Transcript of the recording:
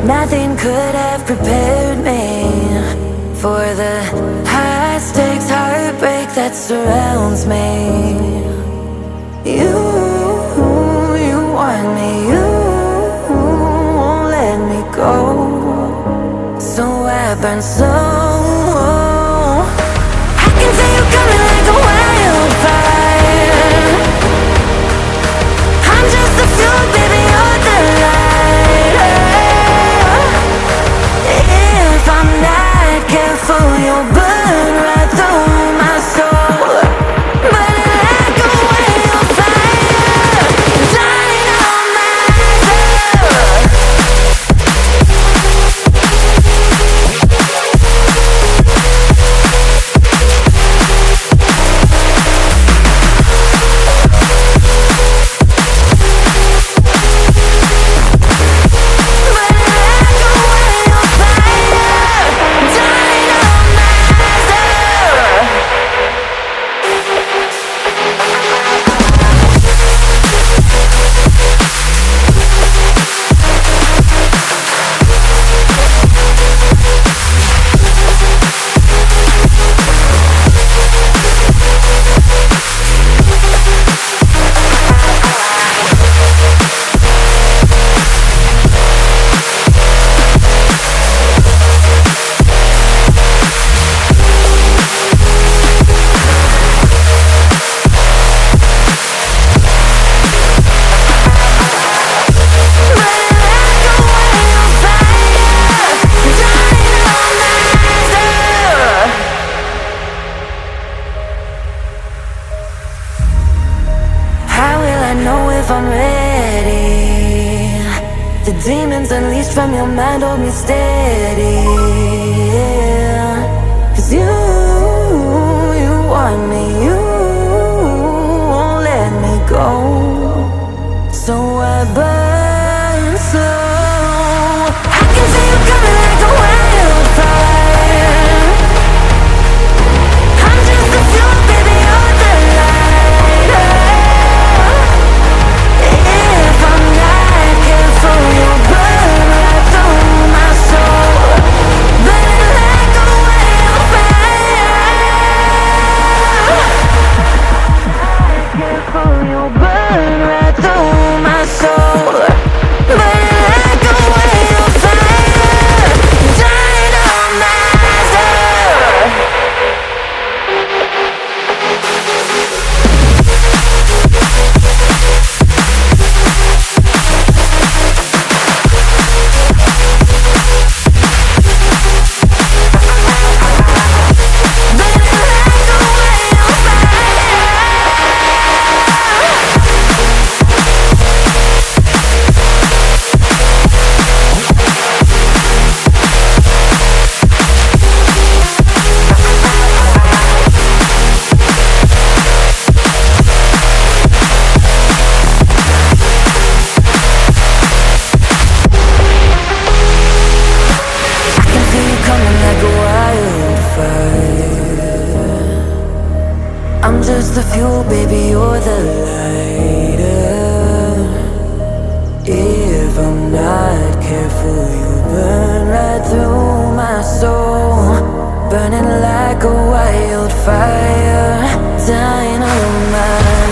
Nothing could have prepared me for the high-stakes heartbreak that surrounds me. You want me, you won't let me go. So I burn slow. I can feel you coming like a wildfire. I'm just the fuel, baby, you're the lighter. If I'm not careful, you'll burn right through my soul. Burning like a wildfire, dynamite. I'm ready. The demons unleashed from your mind hold me steady, yeah. 'Cause you want me, you won't let me go. So I burn slow. I can see you coming like a wildfire. I'm just the fuel, baby, you're the lighter. If I'm not careful, you'll burn right through my soul. Burning like a wildfire. Not careful, you'll burn right through my soul. Burning like a wildfire, dynamite. I'm just the fuel, baby, you're the lighter. If I'm not careful, you'll burn right through my soul. Burning like a wildfire, dynamite.